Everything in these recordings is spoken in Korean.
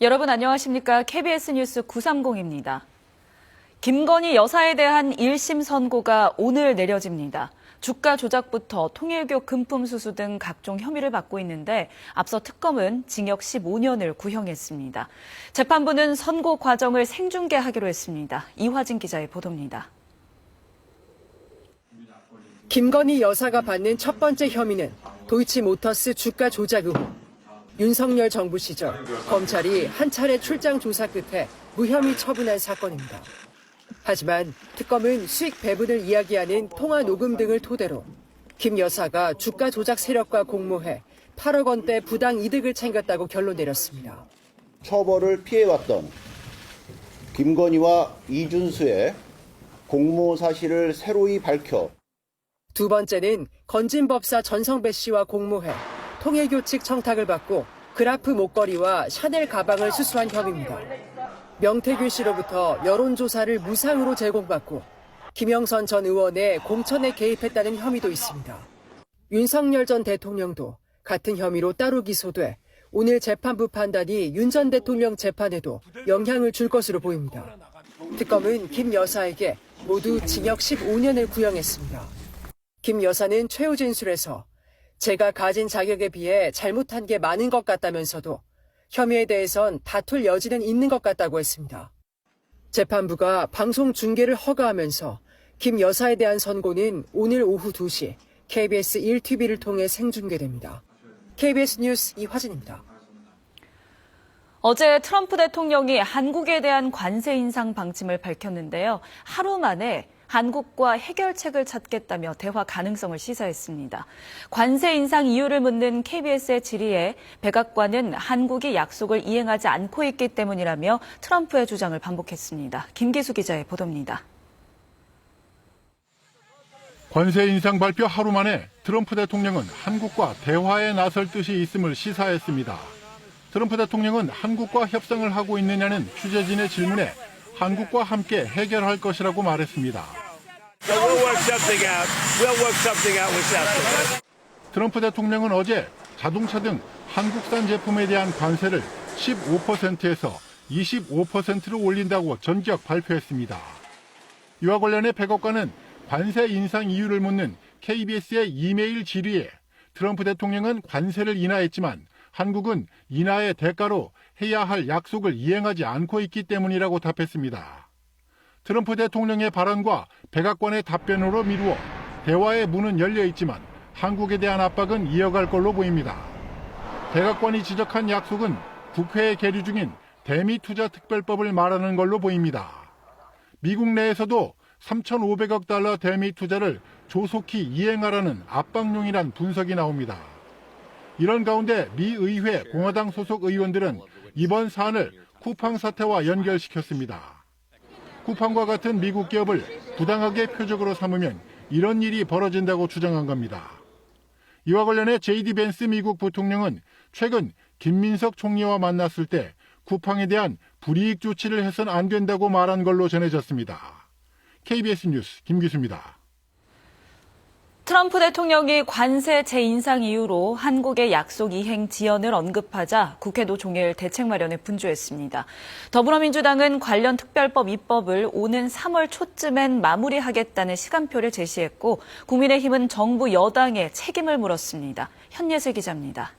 여러분 안녕하십니까? KBS 뉴스 930입니다. 김건희 여사에 대한 1심 선고가 오늘 내려집니다. 주가 조작부터 통일교 금품 수수 등 각종 혐의를 받고 있는데 앞서 특검은 징역 15년을 구형했습니다. 재판부는 선고 과정을 생중계하기로 했습니다. 이화진 기자의 보도입니다. 김건희 여사가 받는 첫 번째 혐의는 도이치모터스 주가 조작 의혹. 윤석열 정부 시절 검찰이 한 차례 출장 조사 끝에 무혐의 처분한 사건입니다. 하지만 특검은 수익 배분을 이야기하는 통화 녹음 등을 토대로 김 여사가 주가 조작 세력과 공모해 8억 원대 부당 이득을 챙겼다고 결론 내렸습니다. 처벌을 피해왔던 김건희와 이준수의 공모 사실을 새로이 밝혀 두 번째는 건진법사 전성배 씨와 공모해 통일교 측 청탁을 받고 그라프 목걸이와 샤넬 가방을 수수한 혐의입니다. 명태균 씨로부터 여론조사를 무상으로 제공받고 김영선 전 의원의 공천에 개입했다는 혐의도 있습니다. 윤석열 전 대통령도 같은 혐의로 따로 기소돼 오늘 재판부 판단이 윤 전 대통령 재판에도 영향을 줄 것으로 보입니다. 특검은 김 여사에게 모두 징역 15년을 구형했습니다. 김 여사는 최후 진술에서 제가 가진 자격에 비해 잘못한 게 많은 것 같다면서도 혐의에 대해선 다툴 여지는 있는 것 같다고 했습니다. 재판부가 방송 중계를 허가하면서 김 여사에 대한 선고는 오늘 오후 2시 KBS 1TV를 통해 생중계됩니다. KBS 뉴스 이화진입니다. 어제 트럼프 대통령이 한국에 대한 관세 인상 방침을 밝혔는데요. 하루 만에 한국과 해결책을 찾겠다며 대화 가능성을 시사했습니다. 관세 인상 이유를 묻는 KBS의 질의에 백악관은 한국이 약속을 이행하지 않고 있기 때문이라며 트럼프의 주장을 반복했습니다. 김기수 기자의 보도입니다. 관세 인상 발표 하루 만에 트럼프 대통령은 한국과 대화에 나설 뜻이 있음을 시사했습니다. 트럼프 대통령은 한국과 협상을 하고 있느냐는 취재진의 질문에 한국과 함께 해결할 것이라고 말했습니다. 트럼프 대통령은 어제 자동차 등 한국산 제품에 대한 관세를 15%에서 25%로 올린다고 전격 발표했습니다. 이와 관련해 백악관은 관세 인상 이유를 묻는 KBS의 이메일 질의에 트럼프 대통령은 관세를 인하했지만 한국은 인하의 대가로 해야 할 약속을 이행하지 않고 있기 때문이라고 답했습니다. 트럼프 대통령의 발언과 백악관의 답변으로 미루어 대화의 문은 열려 있지만 한국에 대한 압박은 이어갈 걸로 보입니다. 백악관이 지적한 약속은 국회에 계류 중인 대미투자특별법을 말하는 걸로 보입니다. 미국 내에서도 3,500억 달러 대미 투자를 조속히 이행하라는 압박용이란 분석이 나옵니다. 이런 가운데 미 의회 공화당 소속 의원들은 이번 사안을 쿠팡 사태와 연결시켰습니다. 쿠팡과 같은 미국 기업을 부당하게 표적으로 삼으면 이런 일이 벌어진다고 주장한 겁니다. 이와 관련해 JD 벤스 미국 부통령은 최근 김민석 총리와 만났을 때 쿠팡에 대한 불이익 조치를 해서는 안 된다고 말한 걸로 전해졌습니다. KBS 뉴스 김기수입니다. 트럼프 대통령이 관세 재인상 이유로 한국의 약속 이행 지연을 언급하자 국회도 종일 대책 마련에 분주했습니다. 더불어민주당은 관련 특별법 입법을 오는 3월 초쯤엔 마무리하겠다는 시간표를 제시했고 국민의힘은 정부 여당에 책임을 물었습니다. 현예슬 기자입니다.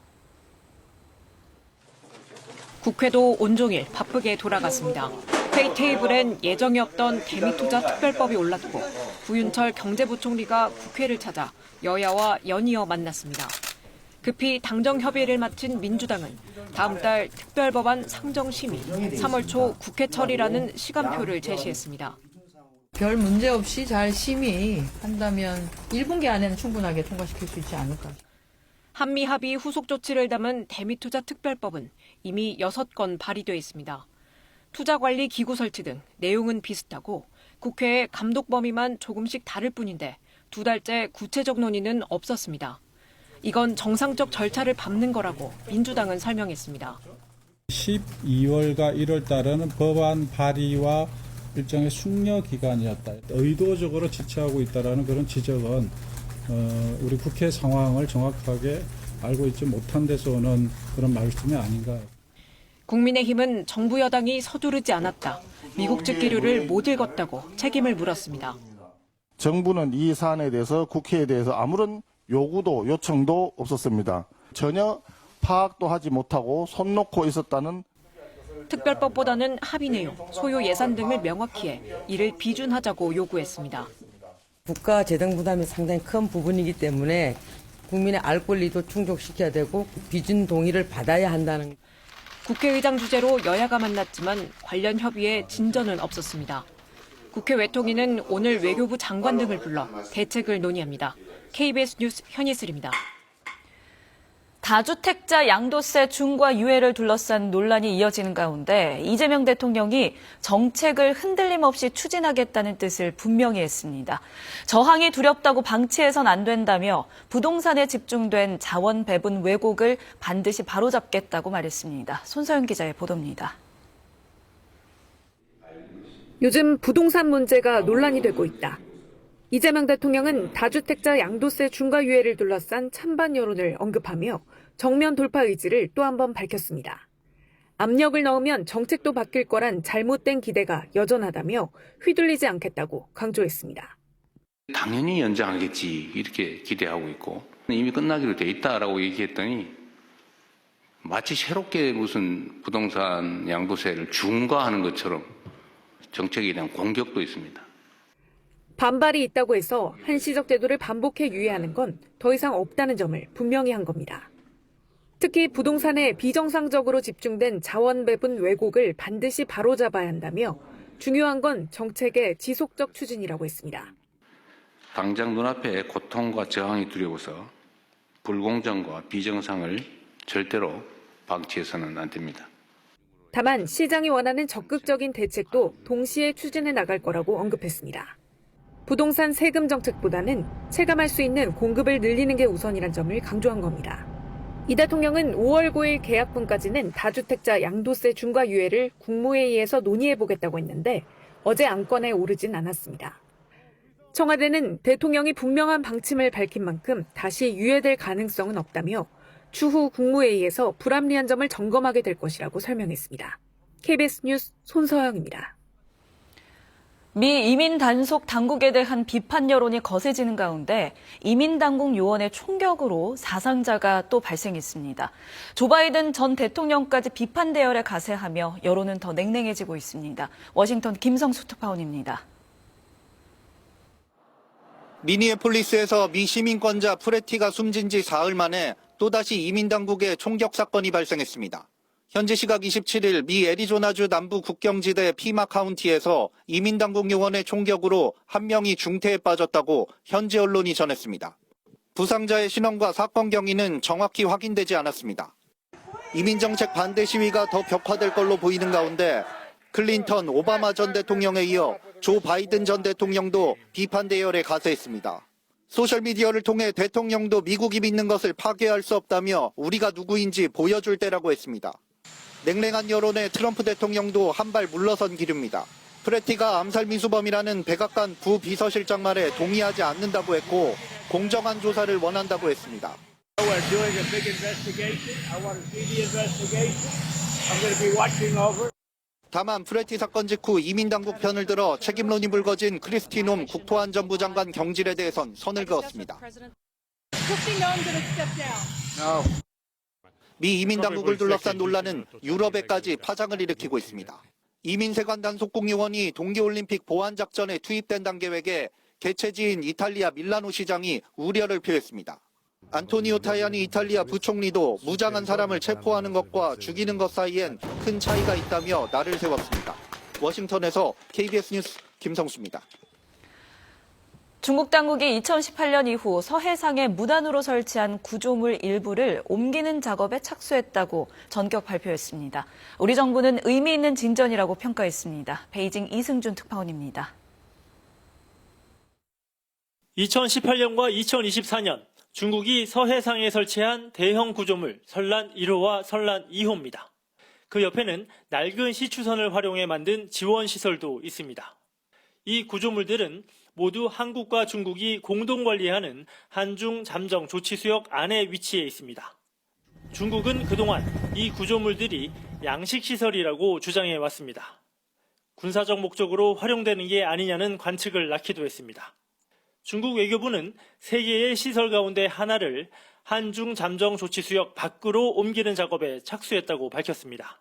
국회도 온종일 바쁘게 돌아갔습니다. 회의 테이블엔 예정이 없던 대미투자 특별법이 올랐고 구윤철 경제부총리가 국회를 찾아 여야와 연이어 만났습니다. 급히 당정 협의를 마친 민주당은 다음 달 특별법안 상정 심의, 3월 초 국회 처리라는 시간표를 제시했습니다. 별 문제 없이 잘 심의한다면 1분기 안에는 충분하게 통과시킬 수 있지 않을까. 한미 합의 후속 조치를 담은 대미투자 특별법은 이미 6건 발의돼 있습니다. 투자관리 기구 설치 등 내용은 비슷하고 국회의 감독 범위만 조금씩 다를 뿐인데 2달째 구체적 논의는 없었습니다. 이건 정상적 절차를 밟는 거라고 민주당은 설명했습니다. 12월과 1월 달에는 법안 발의와 일정의 숙려 기간이었다. 의도적으로 지체하고 있다는 그런 지적은 우리 국회 상황을 정확하게 알고 있지 못한 데서 오는 그런 말씀이 아닌가. 국민의힘은 정부 여당이 서두르지 않았다. 미국 측 기류를 못 읽었다고 책임을 물었습니다. 정부는 이 사안에 대해서 국회에 대해서 아무런 요구도 요청도 없었습니다. 전혀 파악도 하지 못하고 손 놓고 있었다는 특별법보다는 합의 내용, 소요 예산 등을 명확히 해 이를 비준하자고 요구했습니다. 국가 재정 부담이 상당히 큰 부분이기 때문에 국민의 알 권리도 충족시켜야 되고 비준 동의를 받아야 한다는. 국회의장 주재로 여야가 만났지만 관련 협의에 진전은 없었습니다. 국회 외통위는 오늘 외교부 장관 등을 불러 대책을 논의합니다. KBS 뉴스 현희슬입니다. 다주택자 양도세 중과 유예를 둘러싼 논란이 이어지는 가운데 이재명 대통령이 정책을 흔들림 없이 추진하겠다는 뜻을 분명히 했습니다. 저항이 두렵다고 방치해선 안 된다며 부동산에 집중된 자원 배분 왜곡을 반드시 바로잡겠다고 말했습니다. 손서영 기자의 보도입니다. 요즘 부동산 문제가 논란이 되고 있다. 이재명 대통령은 다주택자 양도세 중과 유예를 둘러싼 찬반 여론을 언급하며 정면 돌파 의지를 또 한 번 밝혔습니다. 압력을 넣으면 정책도 바뀔 거란 잘못된 기대가 여전하다며 휘둘리지 않겠다고 강조했습니다. 당연히 연장하겠지 이렇게 기대하고 있고 이미 끝나기로 돼 있다라고 얘기했더니 마치 새롭게 무슨 부동산 양도세를 중과하는 것처럼 정책에 대한 공격도 있습니다. 반발이 있다고 해서 한시적 제도를 반복해 유예하는 건 더 이상 없다는 점을 분명히 한 겁니다. 특히 부동산에 비정상적으로 집중된 자원 배분 왜곡을 반드시 바로잡아야 한다며 중요한 건 정책의 지속적 추진이라고 했습니다. 당장 눈앞에 고통과 저항이 두려워서 불공정과 비정상을 절대로 방치해서는 안 됩니다. 다만 시장이 원하는 적극적인 대책도 동시에 추진해 나갈 거라고 언급했습니다. 부동산 세금 정책보다는 체감할 수 있는 공급을 늘리는 게 우선이란 점을 강조한 겁니다. 이 대통령은 5월 9일 계약분까지는 다주택자 양도세 중과 유예를 국무회의에서 논의해보겠다고 했는데 어제 안건에 오르진 않았습니다. 청와대는 대통령이 분명한 방침을 밝힌 만큼 다시 유예될 가능성은 없다며 추후 국무회의에서 불합리한 점을 점검하게 될 것이라고 설명했습니다. KBS 뉴스 손서영입니다. 미 이민 단속 당국에 대한 비판 여론이 거세지는 가운데 이민 당국 요원의 총격으로 사상자가 또 발생했습니다. 조 바이든 전 대통령까지 비판 대열에 가세하며 여론은 더 냉랭해지고 있습니다. 워싱턴 김성수 특파원입니다. 미니애폴리스에서 미 시민권자 프레티가 숨진 지 사흘 만에 또다시 이민 당국의 총격 사건이 발생했습니다. 현지 시각 27일 미 애리조나주 남부 국경지대 피마 카운티에서 이민 당국 요원의 총격으로 한 명이 중태에 빠졌다고 현지 언론이 전했습니다. 부상자의 신원과 사건 경위는 정확히 확인되지 않았습니다. 이민 정책 반대 시위가 더 격화될 걸로 보이는 가운데 클린턴, 오바마 전 대통령에 이어 조 바이든 전 대통령도 비판 대열에 가세했습니다. 소셜미디어를 통해 대통령도 미국이 믿는 것을 파괴할 수 없다며 우리가 누구인지 보여줄 때라고 했습니다. 냉랭한 여론에 트럼프 대통령도 한 발 물러선 기류입니다. 프레티가 암살 미수범이라는 백악관 부비서실장 말에 동의하지 않는다고 했고 공정한 조사를 원한다고 했습니다. 다만 프레티 사건 직후 이민 당국 편을 들어 책임론이 불거진 크리스티 놈 국토안전부 장관 경질에 대해선 선을 그었습니다. 미 이민 당국을 둘러싼 논란은 유럽에까지 파장을 일으키고 있습니다. 이민세관 단속국 요원이 동계올림픽 보안작전에 투입된다는 계획에 개최지인 이탈리아 밀라노 시장이 우려를 표했습니다. 안토니오 타이아니 이탈리아 부총리도 무장한 사람을 체포하는 것과 죽이는 것 사이엔 큰 차이가 있다며 날을 세웠습니다. 워싱턴에서 KBS 뉴스 김성수입니다. 중국 당국이 2018년 이후 서해상에 무단으로 설치한 구조물 일부를 옮기는 작업에 착수했다고 전격 발표했습니다. 우리 정부는 의미 있는 진전이라고 평가했습니다. 베이징 이승준 특파원입니다. 2018년과 2024년 중국이 서해상에 설치한 대형 구조물 선란 1호와 선란 2호입니다. 그 옆에는 낡은 시추선을 활용해 만든 지원시설도 있습니다. 이 구조물들은 모두 한국과 중국이 공동 관리하는 한중 잠정 조치수역 안에 위치해 있습니다. 중국은 그동안 이 구조물들이 양식시설이라고 주장해 왔습니다. 군사적 목적으로 활용되는 게 아니냐는 관측을 낳기도 했습니다. 중국 외교부는 3개의 시설 가운데 하나를 한중 잠정 조치 수역 밖으로 옮기는 작업에 착수했다고 밝혔습니다.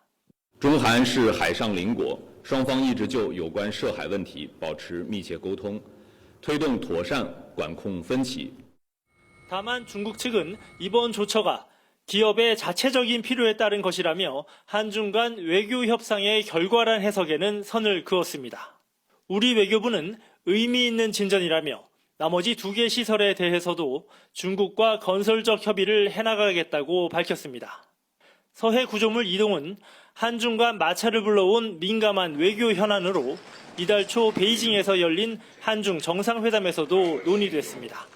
中韩是海上邻国，双方一直就有关涉海问题保持密切沟通，推动妥善管控分歧。 다만 중국 측은 이번 조처가 기업의 자체적인 필요에 따른 것이라며 한중 간 외교 협상의 결과란 해석에는 선을 그었습니다. 우리 외교부는 의미 있는 진전이라며 나머지 2개 시설에 대해서도 중국과 건설적 협의를 해나가겠다고 밝혔습니다. 서해 구조물 이동은 한중 간 마찰을 불러온 민감한 외교 현안으로 이달 초 베이징에서 열린 한중 정상회담에서도 논의됐습니다.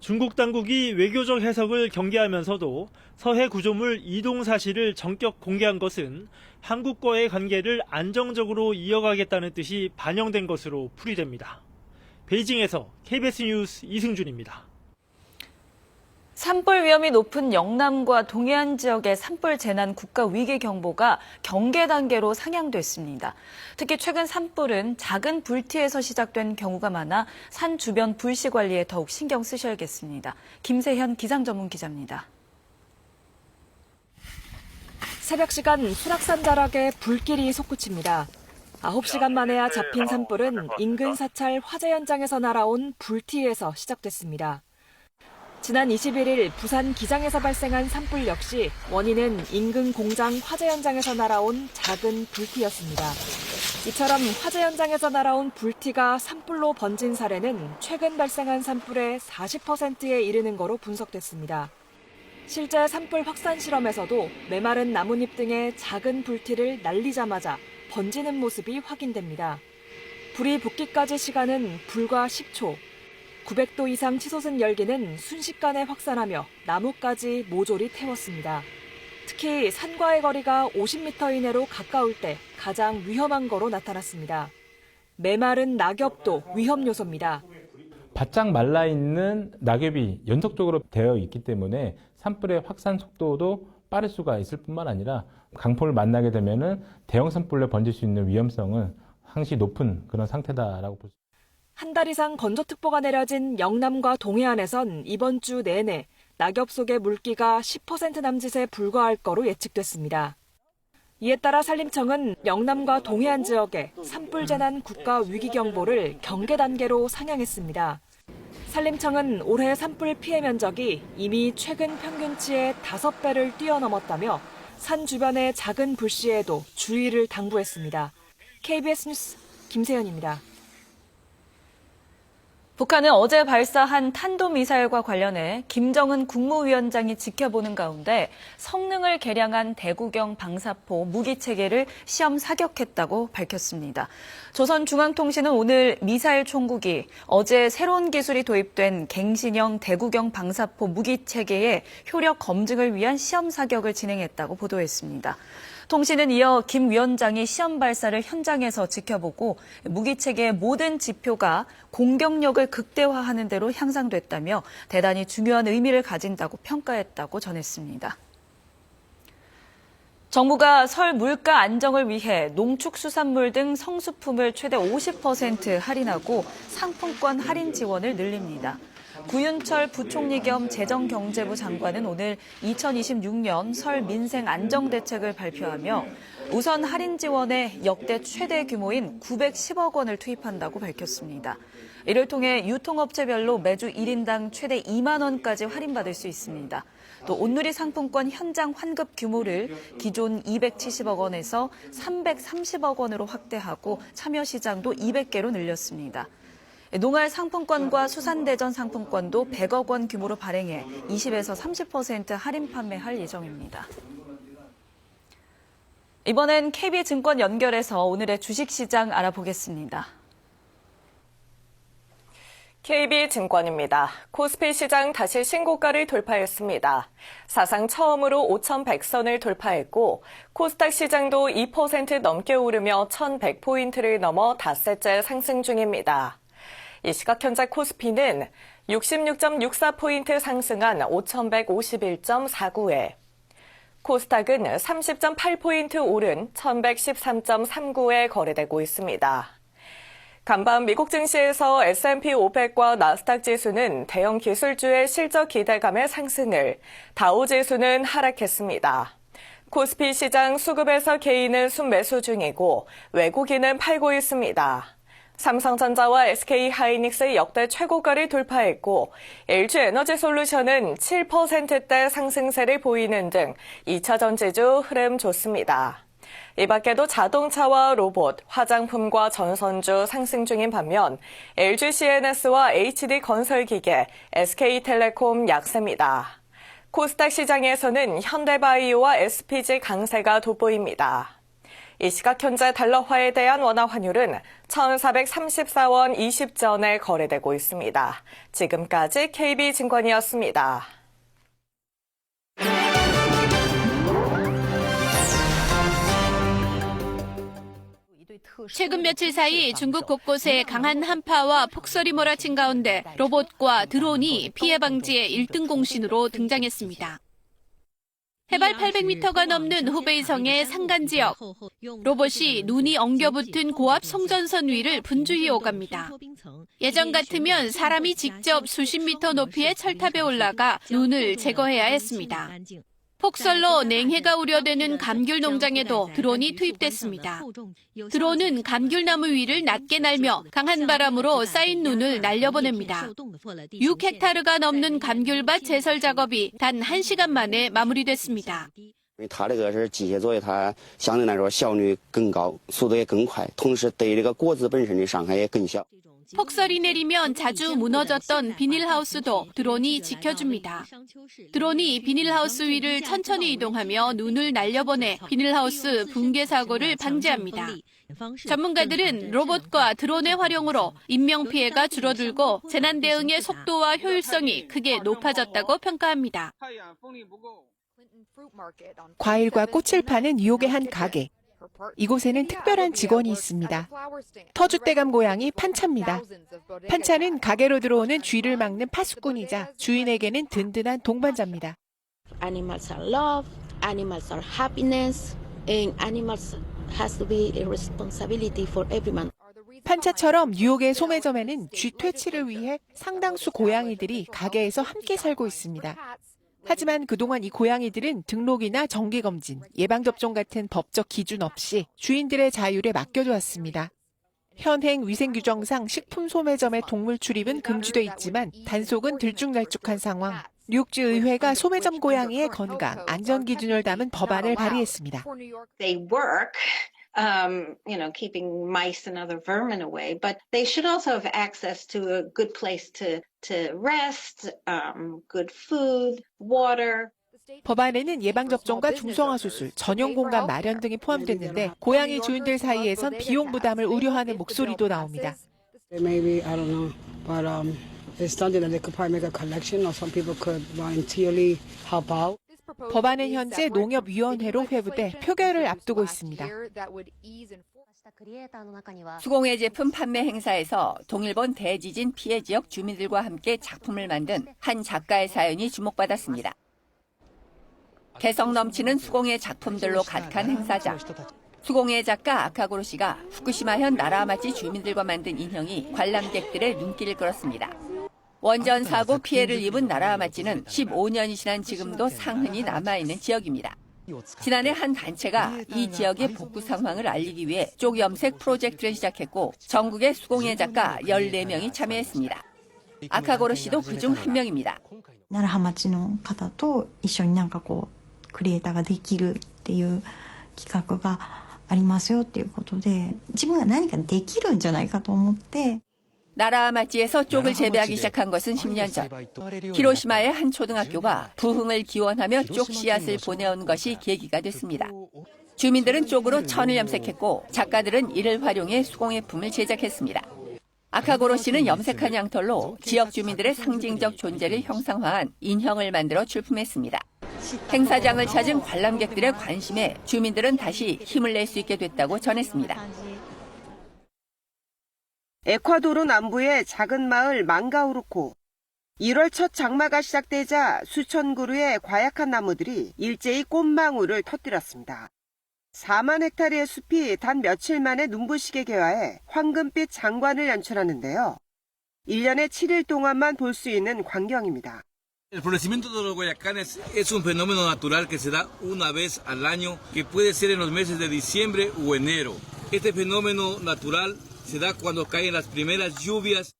중국 당국이 외교적 해석을 경계하면서도 서해 구조물 이동 사실을 전격 공개한 것은 한국과의 관계를 안정적으로 이어가겠다는 뜻이 반영된 것으로 풀이됩니다. 베이징에서 KBS 뉴스 이승준입니다. 산불 위험이 높은 영남과 동해안 지역의 산불 재난 국가 위기 경보가 경계 단계로 상향됐습니다. 특히 최근 산불은 작은 불티에서 시작된 경우가 많아 산 주변 불씨 관리에 더욱 신경 쓰셔야겠습니다. 김세현 기상 전문 기자입니다. 새벽 시간 수락산 자락에 불길이 솟구칩니다. 9시간 만에야 잡힌 산불은 인근 사찰 화재 현장에서 날아온 불티에서 시작됐습니다. 지난 21일 부산 기장에서 발생한 산불 역시 원인은 인근 공장 화재 현장에서 날아온 작은 불티였습니다. 이처럼 화재 현장에서 날아온 불티가 산불로 번진 사례는 최근 발생한 산불의 40%에 이르는 거로 분석됐습니다. 실제 산불 확산 실험에서도 메마른 나뭇잎 등의 작은 불티를 날리자마자 번지는 모습이 확인됩니다. 불이 붙기까지 시간은 불과 10초. 900도 이상 치솟은 열기는 순식간에 확산하며 나무까지 모조리 태웠습니다. 특히 산과의 거리가 50m 이내로 가까울 때 가장 위험한 거로 나타났습니다. 메마른 낙엽도 위험 요소입니다. 바짝 말라있는 낙엽이 연속적으로 되어 있기 때문에 산불의 확산 속도도 빠를 수가 있을 뿐만 아니라 강풍을 만나게 되면 대형 산불로 번질 수 있는 위험성은 항시 높은 그런 상태다라고 볼 수 있습니다. 한 달 이상 건조특보가 내려진 영남과 동해안에선 이번 주 내내 낙엽 속의 물기가 10% 남짓에 불과할 거로 예측됐습니다. 이에 따라 산림청은 영남과 동해안 지역에 산불 재난 국가 위기 경보를 경계 단계로 상향했습니다. 산림청은 올해 산불 피해 면적이 이미 최근 평균치의 5배를 뛰어넘었다며 산 주변의 작은 불씨에도 주의를 당부했습니다. KBS 뉴스 김세현입니다. 북한은 어제 발사한 탄도미사일과 관련해 김정은 국무위원장이 지켜보는 가운데 성능을 개량한 대구경 방사포 무기체계를 시험 사격했다고 밝혔습니다. 조선중앙통신은 오늘 미사일 총국이 어제 새로운 기술이 도입된 갱신형 대구경 방사포 무기체계의 효력 검증을 위한 시험 사격을 진행했다고 보도했습니다. 통신은 이어 김 위원장이 시험 발사를 현장에서 지켜보고 무기체계의 모든 지표가 공격력을 극대화하는 대로 향상됐다며 대단히 중요한 의미를 가진다고 평가했다고 전했습니다. 정부가 설 물가 안정을 위해 농축수산물 등 성수품을 최대 50% 할인하고 상품권 할인 지원을 늘립니다. 구윤철 부총리 겸 재정경제부 장관은 오늘 2026년 설 민생 안정대책을 발표하며 우선 할인 지원에 역대 최대 규모인 910억 원을 투입한다고 밝혔습니다. 이를 통해 유통업체별로 매주 1인당 최대 2만 원까지 할인받을 수 있습니다. 또 온누리 상품권 현장 환급 규모를 기존 270억 원에서 330억 원으로 확대하고 참여 시장도 200개로 늘렸습니다. 농알 상품권과 수산대전 상품권도 100억 원 규모로 발행해 20에서 30% 할인 판매할 예정입니다. 이번엔 KB증권 연결해서 오늘의 주식시장 알아보겠습니다. KB증권입니다. 코스피 시장 다시 신고가를 돌파했습니다. 사상 처음으로 5,100선을 돌파했고 코스닥 시장도 2% 넘게 오르며 1,100포인트를 넘어 닷새째 상승 중입니다. 이 시각 현재 코스피는 66.64포인트 상승한 5,151.49에 코스닥은 30.8포인트 오른 1113.39에 거래되고 있습니다. 간밤 미국 증시에서 S&P 500과 나스닥 지수는 대형 기술주의 실적 기대감의 상승을, 다우 지수는 하락했습니다. 코스피 시장 수급에서 개인은 순매수 중이고 외국인은 팔고 있습니다. 삼성전자와 SK하이닉스 역대 최고가를 돌파했고 LG에너지솔루션은 7%대 상승세를 보이는 등 2차전지주 흐름 좋습니다. 이 밖에도 자동차와 로봇, 화장품과 전선주 상승 중인 반면 LGCNS와 HD건설기계, SK텔레콤 약세입니다. 코스닥 시장에서는 현대바이오와 SPG 강세가 돋보입니다. 이 시각 현재 달러화에 대한 원화 환율은 1,434원 20전에 거래되고 있습니다. 지금까지 KB증권이었습니다. 최근 며칠 사이 중국 곳곳에 강한 한파와 폭설이 몰아친 가운데 로봇과 드론이 피해 방지의 1등 공신으로 등장했습니다. 해발 800m가 넘는 후베이성의 산간 지역. 로봇이 눈이 엉겨붙은 고압 송전선 위를 분주히 오갑니다. 예전 같으면 사람이 직접 수십 미터 높이의 철탑에 올라가 눈을 제거해야 했습니다. 폭설로 냉해가 우려되는 감귤 농장에도 드론이 투입됐습니다. 드론은 감귤나무 위를 낮게 날며 강한 바람으로 쌓인 눈을 날려보냅니다. 6헥타르가 넘는 감귤밭 제설 작업이 단 1시간 만에 마무리됐습니다. 它这个是机械作业，它相对来说效率更高，速度也更快，同时对这个果子本身的伤害也更小。 폭설이 내리면 자주 무너졌던 비닐하우스도 드론이 지켜줍니다. 드론이 비닐하우스 위를 천천히 이동하며 눈을 날려보내 비닐하우스 붕괴 사고를 방지합니다. 전문가들은 로봇과 드론의 활용으로 인명피해가 줄어들고 재난 대응의 속도와 효율성이 크게 높아졌다고 평가합니다. 과일과 꽃을 파는 뉴욕의 한 가게. 이곳에는 특별한 직원이 있습니다. 터줏대감 고양이 판차입니다. 판차는 가게로 들어오는 쥐를 막는 파수꾼이자 주인에게는 든든한 동반자입니다. Animals are love, animals are happiness, and animals has to be a responsibility for everyone. 판차처럼 뉴욕의 소매점에는 쥐 퇴치를 위해 상당수 고양이들이 가게에서 함께 살고 있습니다. 하지만 그동안 이 고양이들은 등록이나 정기검진, 예방접종 같은 법적 기준 없이 주인들의 자율에 맡겨져 왔습니다. 현행 위생규정상 식품 소매점의 동물 출입은 금지돼 있지만 단속은 들쭉날쭉한 상황. 뉴욕주 의회가 소매점 고양이의 건강, 안전 기준을 담은 법안을 발의했습니다. They work, keeping mice and other vermin away, but they should also have access to a good place to rest, good food, water. 법안에는 예방접종과 중성화 수술, 전용 공간 마련 등이 포함됐는데 고양이 주인들 사이에선 비용 부담을 우려하는 목소리도 나옵니다. Maybe, I don't know, but it's something that they could probably make a collection or some people could voluntarily help out. 법안은 현재 농협위원회로 회부돼 표결을 앞두고 있습니다. 수공예 제품 판매 행사에서 동일본 대지진 피해 지역 주민들과 함께 작품을 만든 한 작가의 사연이 주목받았습니다. 개성 넘치는 수공예 작품들로 가득한 행사장. 수공예 작가 아카고로 씨가 후쿠시마현 나라마치 주민들과 만든 인형이 관람객들의 눈길을 끌었습니다. 원전 사고 피해를 입은 나라마치는 15년이 지난 지금도 상흔이 남아있는 지역입니다. 지난해 한 단체가 이 지역의 복구 상황을 알리기 위해 쪽염색 프로젝트를 시작했고 전국의 수공예 작가 14명이 참여했습니다. 아카고로 씨도 그중 한 명입니다. 奈良町の方と一緒にクリエイターができるっていう企画がありますよっていうことで自分が何かできるんじゃないかと思って 나라마치에서 쪽을 재배하기 시작한 것은 10년 전. 히로시마의 한 초등학교가 부흥을 기원하며 쪽 씨앗을 보내온 것이 계기가 됐습니다. 주민들은 쪽으로 천을 염색했고 작가들은 이를 활용해 수공예품을 제작했습니다. 아카고로 씨는 염색한 양털로 지역 주민들의 상징적 존재를 형상화한 인형을 만들어 출품했습니다. 행사장을 찾은 관람객들의 관심에 주민들은 다시 힘을 낼 수 있게 됐다고 전했습니다. 에콰도르 남부의 작은 마을 망가우르코. 1월 첫 장마가 시작되자 수천 그루의 과약한 나무들이 일제히 꽃망울을 터뜨렸습니다. 4만 헥타르의 숲이 단 며칠 만에 눈부시게 개화해 황금빛 장관을 연출하는데요. 1년에 7일 동안만 볼 수 있는 광경입니다. El florecimiento de los guayacanes es un fenómeno natural que se da una vez al año, que puede ser en los meses de diciembre o enero. Este fenómeno natural se da cuando caen las primeras lluvias.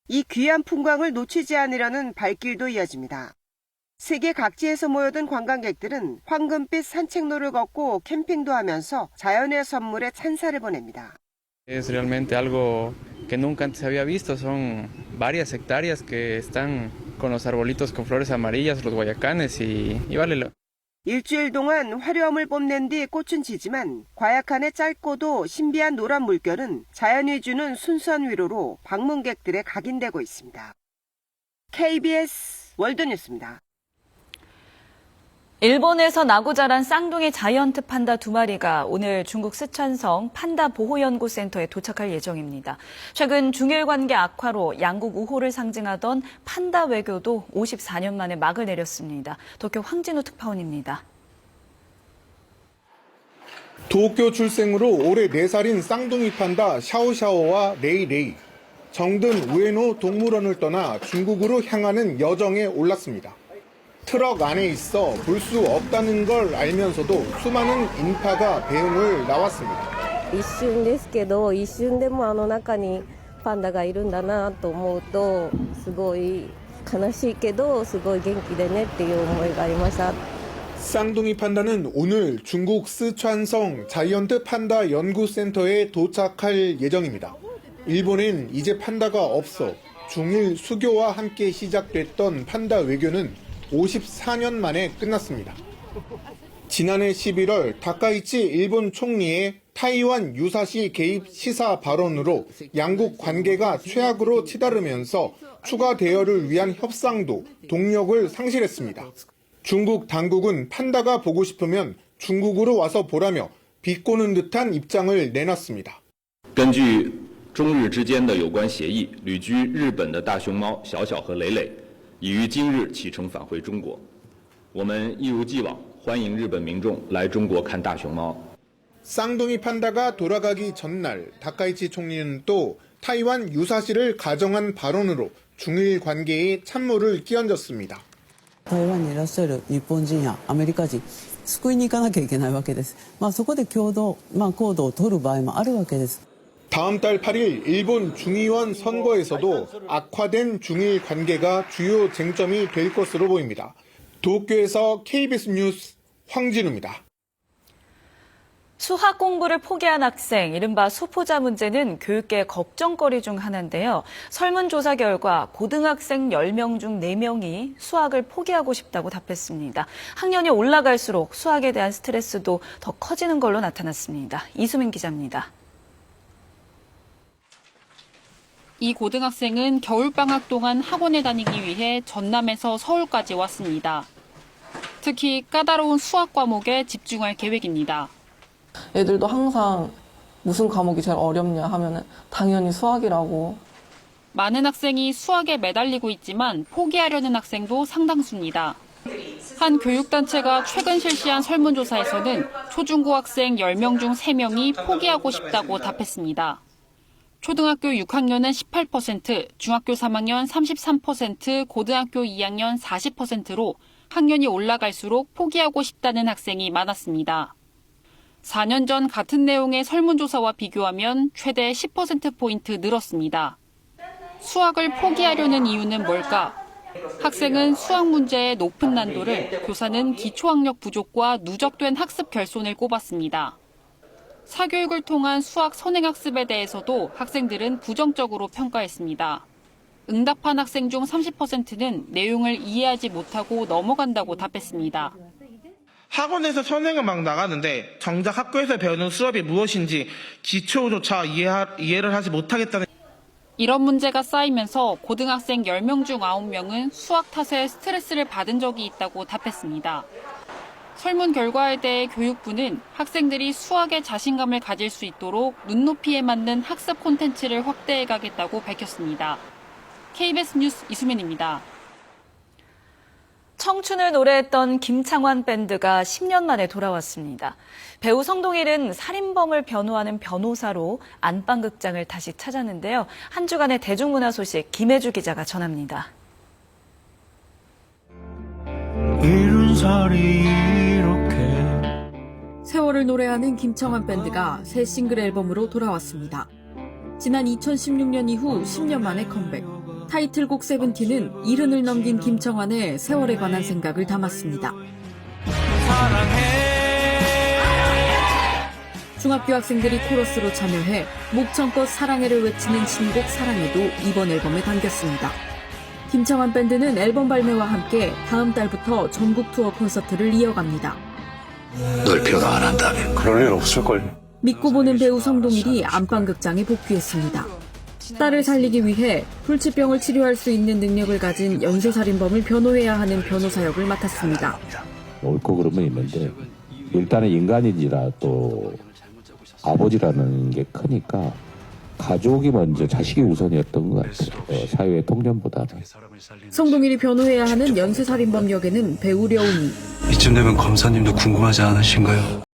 이 귀한 풍광을 놓치지 않으려는 발길도 이어집니다. 세계 각지에서 모여든 관광객들은 황금빛 산책로를 걷고 캠핑도 하면서 자연의 선물에 찬사를 보냅니다. Es realmente algo que nunca antes se había visto. Son varias hectáreas que están con los arbolitos con flores amarillas, los guayacanes y vale. 일주일 동안 화려함을 뽐낸 뒤 꽃은 지지만 과약한의 짧고도 신비한 노란 물결은 자연이 주는 순수한 위로로 방문객들에 각인되고 있습니다. KBS 월드뉴스입니다. 일본에서 나고 자란 쌍둥이 자이언트 판다 2마리가 오늘 중국 스촨성 판다 보호연구센터에 도착할 예정입니다. 최근 중일 관계 악화로 양국 우호를 상징하던 판다 외교도 54년 만에 막을 내렸습니다. 도쿄 황진우 특파원입니다. 도쿄 출생으로 올해 4살인 쌍둥이 판다 샤오샤오와 레이레이. 정든 우에노 동물원을 떠나 중국으로 향하는 여정에 올랐습니다. 트럭 안에 있어 볼 수 없다는 걸 알면서도 수많은 인파가 배웅을 나왔습니다. 一瞬ですけど、一瞬でもあの中にパンダがいるんだなと思うと、すごい悲しいけど、すごい元気でねっていう思いがありました。 쌍둥이 판다는 오늘 중국 스촨성 자이언트 판다 연구센터에 도착할 예정입니다. 일본엔 이제 판다가 없어 중일 수교와 함께 시작됐던 판다 외교는 54년 만에 끝났습니다. 지난해 11월 다카이치 일본 총리의 타이완 유사시 개입 시사 발언으로 양국 관계가 최악으로 치달으면서 추가 대여를 위한 협상도 동력을 상실했습니다. 중국 당국은 판다가 보고 싶으면 중국으로 와서 보라며 비꼬는 듯한 입장을 내놨습니다. 根据中日之间的有关协议，旅居日本的大熊猫小小和蕾蕾已于今日启程返回中国。我们一如既往欢迎日本民众来中国看大熊猫。 쌍둥이 판다가 돌아가기 전날 다카이치 총리는 또 타이완 유사시를 가정한 발언으로 중일 관계에 찬물을 끼얹었습니다. 台湾にいらっしゃる日本人やアメリカ人救いに行かなきゃいけないわけです。そこで行動を取る場合もあるわけです。 다음 달 8일 일본 중의원 선거에서도 악화된 중일 관계가 주요 쟁점이 될 것으로 보입니다. 도쿄에서 KBS 뉴스 황진우입니다. 수학 공부를 포기한 학생, 이른바 수포자 문제는 교육계 걱정거리 중 하나인데요. 설문조사 결과 고등학생 10명 중 4명이 수학을 포기하고 싶다고 답했습니다. 학년이 올라갈수록 수학에 대한 스트레스도 더 커지는 걸로 나타났습니다. 이수민 기자입니다. 이 고등학생은 겨울방학 동안 학원에 다니기 위해 전남에서 서울까지 왔습니다. 특히 까다로운 수학 과목에 집중할 계획입니다. 애들도 항상 무슨 과목이 제일 어렵냐 하면은 당연히 수학이라고. 많은 학생이 수학에 매달리고 있지만 포기하려는 학생도 상당수입니다. 한 교육단체가 최근 실시한 설문조사에서는 초중고 학생 10명 중 3명이 포기하고 싶다고 답했습니다. 초등학교 6학년은 18%, 중학교 3학년 33%, 고등학교 2학년 40%로 학년이 올라갈수록 포기하고 싶다는 학생이 많았습니다. 4년 전 같은 내용의 설문조사와 비교하면 최대 10%포인트 늘었습니다. 수학을 포기하려는 이유는 뭘까? 학생은 수학 문제의 높은 난도를, 교사는 기초학력 부족과 누적된 학습 결손을 꼽았습니다. 사교육을 통한 수학 선행학습에 대해서도 학생들은 부정적으로 평가했습니다. 응답한 학생 중 30%는 내용을 이해하지 못하고 넘어간다고 답했습니다. 학원에서 선행을 막 나가는데 정작 학교에서 배우는 수업이 무엇인지 기초조차 이해를 하지 못하겠다는. 이런 문제가 쌓이면서 고등학생 10명 중 9명은 수학 탓에 스트레스를 받은 적이 있다고 답했습니다. 설문 결과에 대해 교육부는 학생들이 수학에 자신감을 가질 수 있도록 눈높이에 맞는 학습 콘텐츠를 확대해 가겠다고 밝혔습니다. KBS 뉴스 이수민입니다. 청춘을 노래했던 김창완 밴드가 10년 만에 돌아왔습니다. 배우 성동일은 살인범을 변호하는 변호사로 안방극장을 다시 찾았는데요. 한 주간의 대중문화 소식 김혜주 기자가 전합니다. 세월을 노래하는 김창완 밴드가 새 싱글 앨범으로 돌아왔습니다. 지난 2016년 이후 10년 만에 컴백. 타이틀곡 세븐틴은 70을 넘긴 김창완의 세월에 관한 생각을 담았습니다. 중학교 학생들이 코러스로 참여해 목청껏 사랑해를 외치는 신곡 사랑해도 이번 앨범에 담겼습니다. 김창완 밴드는 앨범 발매와 함께 다음 달부터 전국 투어 콘서트를 이어갑니다. 널 변호 안 한다면 그럴 일 없을걸. 믿고 보는 배우 성동일이 안방극장에 복귀했습니다. 딸을 살리기 위해 불치병을 치료할 수 있는 능력을 가진 연쇄살인범을 변호해야 하는 변호사 역을 맡았습니다. 옳고 그름은 있는데 일단은 인간인지라 또 아버지라는 게 크니까 가족이 먼저 자식이 우선이었던 것 같아요. 사회의 통념보다는. 성동일이 변호해야 하는 연쇄살인범 역에는 배우 려운이, 이쯤 되면 검사님도 궁금하지 않으신가요?